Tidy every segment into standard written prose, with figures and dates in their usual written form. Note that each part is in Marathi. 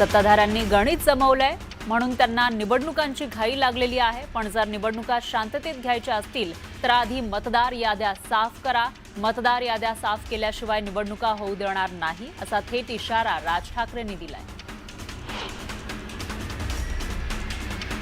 सत्ताधाऱ्यांनी गणित जमवलंय म्हणून त्यांना निवडणुकांची घाई लागलेली आहे। पण जर निवडणुका शांततेत घ्यायच्या असतील तर आधी मतदार याद्या साफ करा। मतदार याद्या साफ केल्याशिवाय निवडणुका होऊ देणार नाही असा थेट इशारा राज ठाकरेंनी दिलाय।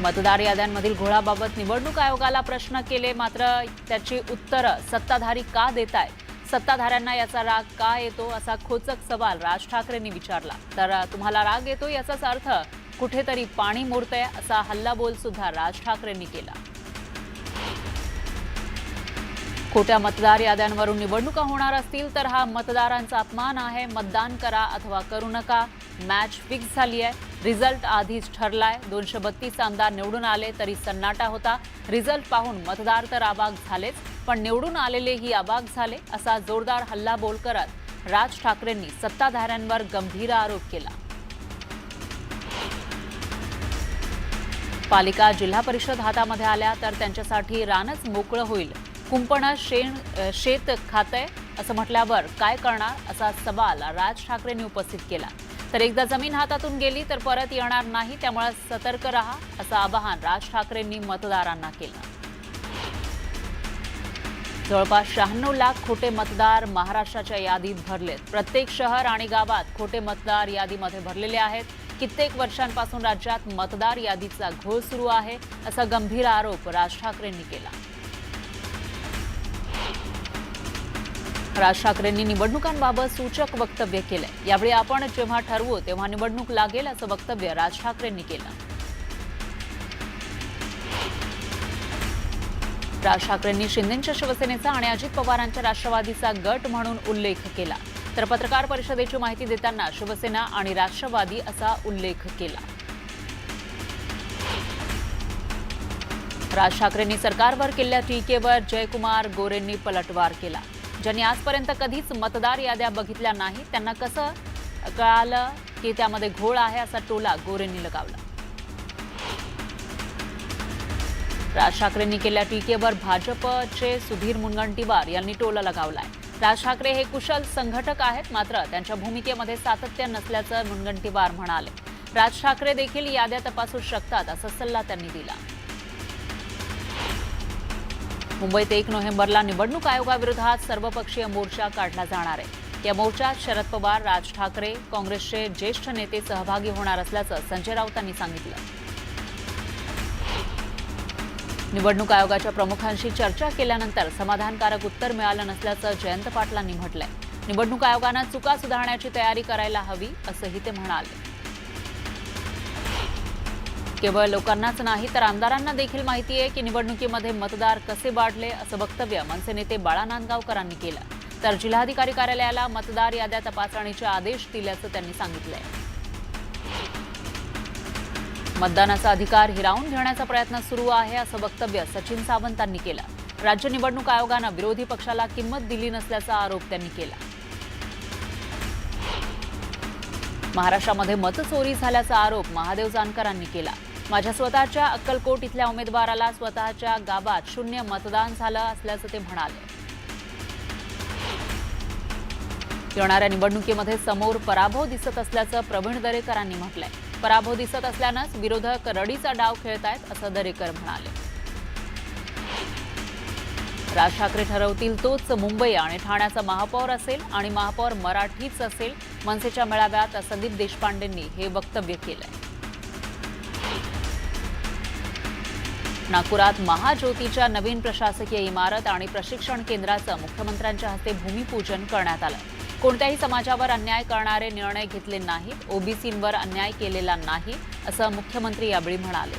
मतदार याद्यांमधील घोळाबाबत निवडणूक आयोगाला प्रश्न केले, मात्र त्याची उत्तरं सत्ताधारी का देतायत? सत्ताधाऱ्यांना याचा राग का येतो असा खोचक सवाल राज ठाकरेंनी विचारला। तर तुम्हाला राग येतो याचाच अर्थ कुठेतरी पाणी मुरतंय असा हल्लाबोल सुद्धा राज ठाकरेंनी केला। खोट्या मतदार याद्यांवरून निवडणुका होणार असतील तर हा मतदारांचा अपमान आहे। मतदान करा अथवा करू नका, मॅच फिक्स झाली आहे। रिझल्ट आधीच ठरलाय। 232 आमदार निवडून आले तरी सन्नाटा होता। रिझल्ट पाहून मतदार तर अवाक झालेच, पण निवडून आलेलेही अवाक झाले असा जोरदार हल्लाबोल करत राज ठाकरेंनी सत्ताधाऱ्यांवर गंभीर आरोप केला। पालिका जिल्हा परिषद हातामध्ये आल्या तर त्यांच्यासाठी रानच मोकळं होईल। कुंपणं शेत खातंय असं म्हटल्यावर काय करणार असा सवाल राज ठाकरेंनी उपस्थित केला। तर एकदा जमीन हातातून गेली तर परत येणार नाही, त्यामुळे सतर्क रहा असं आवाहन राज ठाकरेंनी मतदारांना केलं। जवळपास 96 लाख खोटे मतदार महाराष्ट्राच्या यादीत भरलेत। प्रत्येक शहर आणि गावात खोटे मतदार यादीमध्ये भरलेले आहेत। कित्येक वर्षांपासून राज्यात मतदार यादीचा घोळ सुरू आहे असा गंभीर आरोप राज ठाकरेंनी केला। राज ठाकरेंनी निवडणुकांबाबत सूचक वक्तव्य केलंय। यावेळी आपण जेव्हा ठरवू तेव्हा निवडणूक लागेल असं वक्तव्य राज ठाकरेंनी केलं। राज ठाकरेंनी शिंदेंच्या शिवसेनेचा आणि अजित पवारांच्या राष्ट्रवादीचा गट म्हणून उल्लेख केला। तर पत्रकार परिषदेची माहिती देताना शिवसेना आणि राष्ट्रवादी असा उल्लेख केला। राज ठाकरेंनी सरकारवर केलेल्या टीकेवर जयकुमार गोरेंनी पलटवार केला। ज्यांनी आजपर्यंत कधीच मतदार याद्या बघितल्या नाही त्यांना कसं कळालं की त्यामध्ये घोळ आहे असा टोला गोरेंनी लगावला। राज ठाकरेंनी केलेल्या टीकेवर भाजपचे सुधीर मुनगंटीवार यांनी टोला लगावलाय। राज ठाकरे हे कुशल संघटक आहेत, मात्र त्यांच्या भूमिकेमध्ये सातत्य नसल्याचं मुनगंटीवार म्हणाले। राज ठाकरे देखील याद्या तपासू शकतात असा सल्ला त्यांनी दिला। मुंबईत 1 नोव्हेंबरला निवडणूक आयोगाविरोधात सर्वपक्षीय मोर्चा काढला जाणार आहे। या मोर्चात शरद पवार, राज ठाकरे, काँग्रेसचे ज्येष्ठ नेते सहभागी होणार असल्याचं संजय राऊतांनी सांगितलं। निवडणूक आयोगाच्या प्रमुखांशी चर्चा केल्यानंतर समाधानकारक उत्तर मिळालं नसल्याचं जयंत पाटलांनी म्हटलंय। निवडणूक आयोगानं चुका सुधारण्याची तयारी करायला हवी असंही ते म्हणाले। केवळ लोकांनाच नाही तर आमदारांना देखील माहिती आहे की निवडणुकीमध्ये मतदार कसे वाढले असं वक्तव्य मनसे नेते बाळा नांदगावकरांनी केलं। तर जिल्हाधिकारी कार्यालयाला मतदार याद्या तपासणीचे आदेश दिल्याचं त्यांनी सांगितलंय। मतदानाचा अधिकार हिरावून घेण्याचा प्रयत्न सुरू आहे असं वक्तव्य सचिन सावंतांनी केलं। राज्य निवडणूक आयोगानं विरोधी पक्षाला किंमत दिली नसल्याचा आरोप त्यांनी केला। महाराष्ट्रामध्ये मतचोरी झाल्याचा आरोप महादेव जानकरांनी केला। माझ्या स्वतःच्या अक्कलकोट इथल्या उमेदवाराला स्वतःच्या गावात 0 मतदान झालं असल्याचं ते म्हणाले। येणाऱ्या निवडणुकीमध्ये समोर पराभव दिसत असल्याचं प्रवीण दरेकरांनी म्हटलंय। पराभव दिसत असल्यानंच विरोधक रडीचा डाव खेळतायत असं दरेकर म्हणाले। राज ठाकरे ठरवतील तोच मुंबई आणि ठाण्याचा महापौर असेल आणि महापौर मराठीच असेल। मनसेच्या मेळाव्यात संदीप देशपांडेंनी हे वक्तव्य केलंय। नागपुरात महाज्योतीच्या नवीन प्रशासकीय इमारत आणि प्रशिक्षण केंद्राचं मुख्यमंत्र्यांच्या हस्ते भूमिपूजन करण्यात आलं। कोणत्याही समाजावर अन्याय करणारे निर्णय घेतले नाहीत, ओबीसींवर अन्याय केलेला नाही असं मुख्यमंत्री यावेळी म्हणाले।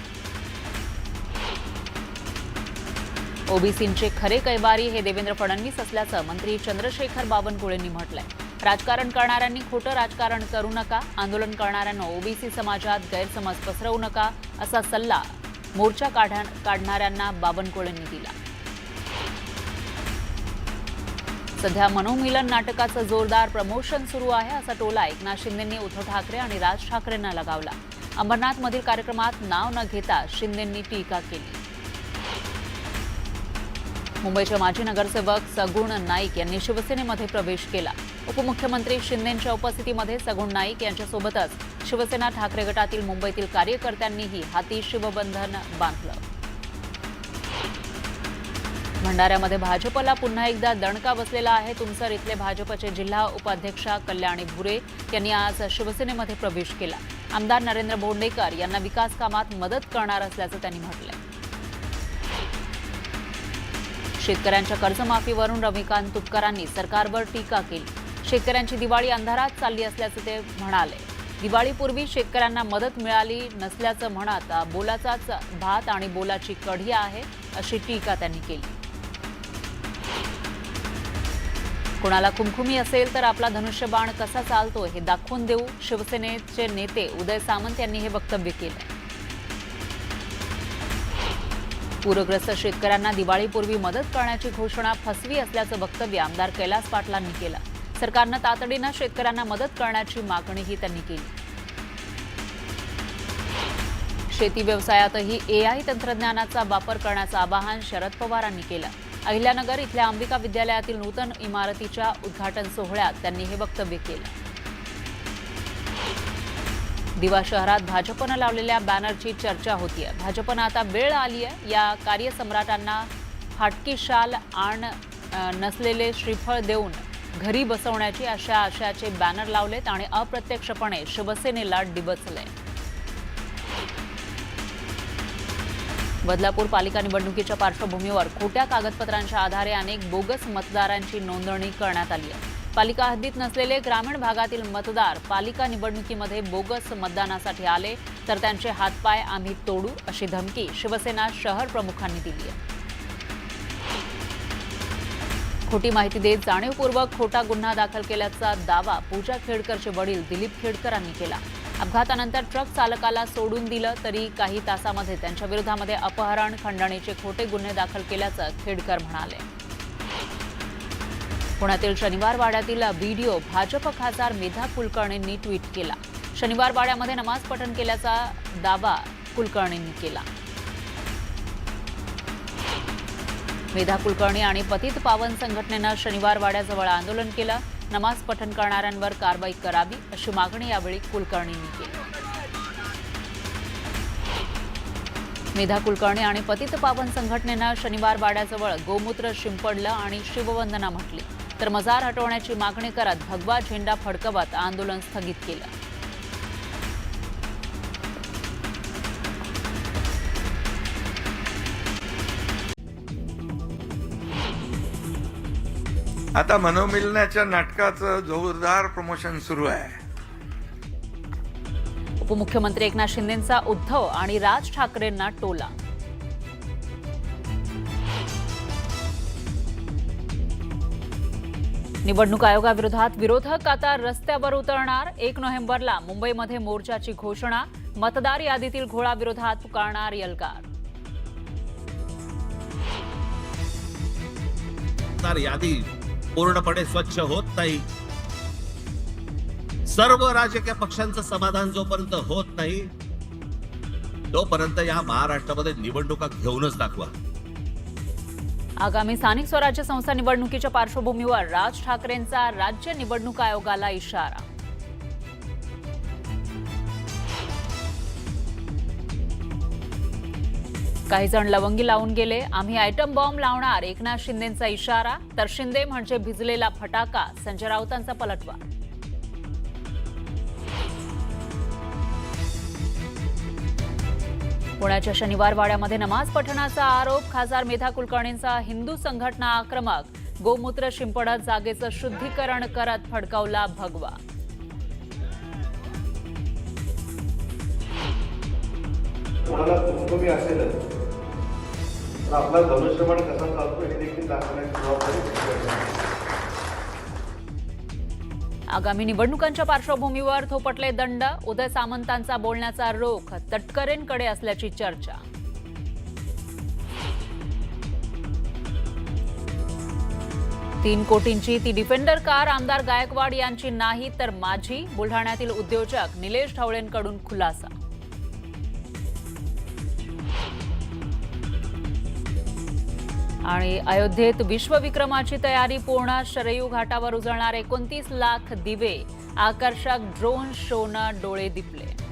ओबीसींचे खरे कैवारी हे देवेंद्र फडणवीस असल्याचं मंत्री चंद्रशेखर बावनकुळेंनी म्हटलंय। राजकारण करणाऱ्यांनी खोटं राजकारण करू नका, आंदोलन करणाऱ्यांना ओबीसी समाजात गैरसमज पसरवू नका असा सल्ला मोर्चा काढणाऱ्यांना बावनकुळेंनी दिला। सध्या मनोमिलन नाटकाचं जोरदार प्रमोशन सुरू आहे असा टोला एकनाथ शिंदेंनी उद्धव ठाकरे आणि राज ठाकरेंना लगावला। अंबरनाथमधील कार्यक्रमात नाव न घेता शिंदेंनी टीका केली। मुंबईचे माजी नगरसेवक सगुण नाईक यांनी शिवसेनेमध्ये प्रवेश केला। उपमुख्यमंत्री शिंदेंच्या उपस्थितीमध्ये सगुण नाईक यांच्यासोबतच शिवसेना ठाकरे गटातील मुंबईतील कार्यकर्त्यांनीही हाती शिवबंधन बांधलं. भंडाऱ्यामध्ये भाजपला पुन्हा एकदा दणका बसलेला आहे. तुमसर इथले भाजपचे जिल्हा उपाध्यक्षा कल्याणी भुरे यांनी आज शिवसेनेमध्ये प्रवेश केला. आमदार नरेंद्र बोंडेकर यांना विकास कामात मदत करणार असल्याचं त्यांनी म्हटलंय. शेतकऱ्यांच्या कर्जमाफीवरून रविकांत तुपकरांनी सरकारवर टीका केली. शेतकऱ्यांची दिवाळी अंधारात चालली असल्याचं ते म्हणाले. दिवाळीपूर्वी शेतकऱ्यांना मदत मिळाली नसल्याचं म्हणत बोलाचाच भात आणि बोलाची कढी आहे अशी टीका त्यांनी केली. कोणाला खुमखुमी असेल तर आपला धनुष्यबाण कसा चालतो हे दाखवून देऊ, शिवसेनेचे नेते उदय सामंत यांनी हे वक्तव्य केलं. पूरग्रस्त शेतकऱ्यांना दिवाळीपूर्वी मदत करण्याची घोषणा फसवी असल्याचं वक्तव्य आमदार कैलास पाटलांनी केलं. सरकारनं तातडीनं शेतकऱ्यांना मदत करण्याची मागणीही त्यांनी केली. शेती व्यवसायातही एआय तंत्रज्ञानाचा वापर करण्याचं आवाहन शरद पवारांनी केलं. अहिल्यानगर इथल्या अंबिका विद्यालयातील नूतन इमारतीच्या उद्घाटन सोहळ्यात त्यांनी हे वक्तव्य केलं. दिवा शहरात भाजपनं लावलेल्या बॅनरची चर्चा होतीये. भाजपनं आता वेळ आली आहे या कार्यसम्राटांना फाटकी शाल आण नसलेले श्रीफळ देऊन घरी बसवण्याची अशा आशयाचे बॅनर लावलेत आणि अप्रत्यक्षपणे शिवसेनेला डिवचले. बदलापूर पालिका निवडणुकीच्या पार्श्वभूमीवर खोट्या कागदपत्रांच्या आधारे अनेक बोगस मतदारांची नोंदणी करण्यात आली आहे. पालिका हद्दीत नसलेले ग्रामीण भागातील मतदार पालिका निवडणुकीमध्ये बोगस मतदानासाठी आले तर त्यांचे हातपाय आम्ही तोडू अशी धमकी शिवसेना शहर प्रमुखांनी दिली आहे. खोटी माहिती देत जाणीवपूर्वक खोटा गुन्हा दाखल केल्याचा दावा पूजा खेडकरचे वडील दिलीप खेडकरांनी केला. अपघातानंतर ट्रक चालकाला सोडून दिलं तरी काही तासामध्ये त्यांच्या विरोधामध्ये अपहरण, खंडणीचे खोटे गुन्हे दाखल केल्याचं खेडकर म्हणाले. पुण्यातील शनिवार वाड्यातील व्हिडिओ भाजप खासदार मेधा कुलकर्णींनी ट्विट केला. शनिवार वाड्यामध्ये नमाज पठण केल्याचा दावा कुलकर्णींनी केला. मेधा कुलकर्णी आणि पतित पावन संघटनेनं शनिवार वाड्याजवळ आंदोलन केलं. नमाज पठण करणाऱ्यांवर कारवाई करावी अशी मागणी यावेळी कुलकर्णींनी केली. मेधा कुलकर्णी आणि पतित पावन संघटनेनं शनिवार वाड्याजवळ गोमूत्र शिंपडलं आणि शिववंदना म्हटली तर मजार हटवण्याची मागणी करत भगवा झेंडा फडकवत आंदोलन स्थगित केलं. आता मनोमिलनाच्या नाटकाचं जोरदार प्रमोशन सुरू आहे. उपमुख्यमंत्री एकनाथ शिंदेंचा उद्धव आणि राज ठाकरेंना टोला. निवडणूक आयोगाविरोधात विरोधक आता रस्त्यावर उतरणार. 1 नोव्हेंबरला मुंबईमध्ये मोर्चाची घोषणा. मतदार यादीतील घोळाविरोधात पुकारणार यलकार. मतदार यादी पूर्णपणे स्वच्छ होत नाही. सर्व राजकीय पक्षांचं समाधान जोपर्यंत होत नाही तोपर्यंत या महाराष्ट्रामध्ये निवडणुका घेऊनच दाखवा. आगामी स्थानिक स्वराज्य संस्था निवडणुकीच्या पार्श्वभूमीवर राज ठाकरेंचा राज्य निवडणूक आयोगाला इशारा. काही जण लवंगी लावून गेले. आम्ही आयटम बॉम्ब लावणार, एकनाथ शिंदेंचा इशारा. तर शिंदे म्हणजे भिजलेला फटाका, संजय राऊतांचा पलटवार. पुण्याच्या शनिवार वाड्यामध्ये नमाज पठणाचा आरोप. खासदार मेधा कुलकर्णींचा हिंदू संघटना आक्रमक. गोमूत्र शिंपडत जागेचं शुद्धीकरण करत फडकावला भगवा. कोणाला खुमखुमी असेलच तर आपला धनुष्यबाण कसा चालतो हे देखील दाखवण्याची जबाबदारी. आगामी निवडणुकांच्या पार्श्वभूमीवर थोपटले दंड. उदय सामंतांचा बोलण्याचा रोख तटकरेंकडे असल्याची चर्चा. तीन कोटींची ती डिफेंडर कार आमदार गायकवाड यांची नाही तर माझी. बुलढाण्यातील उद्योजक निलेश ढवळेंकडून खुलासा. आणि अयोध्येत विश्वविक्रमाची तयारी पूर्ण. शरयू घाटावर उजळणार 29 लाख दिवे. आकर्षक ड्रोन शोनं डोळे दिपले.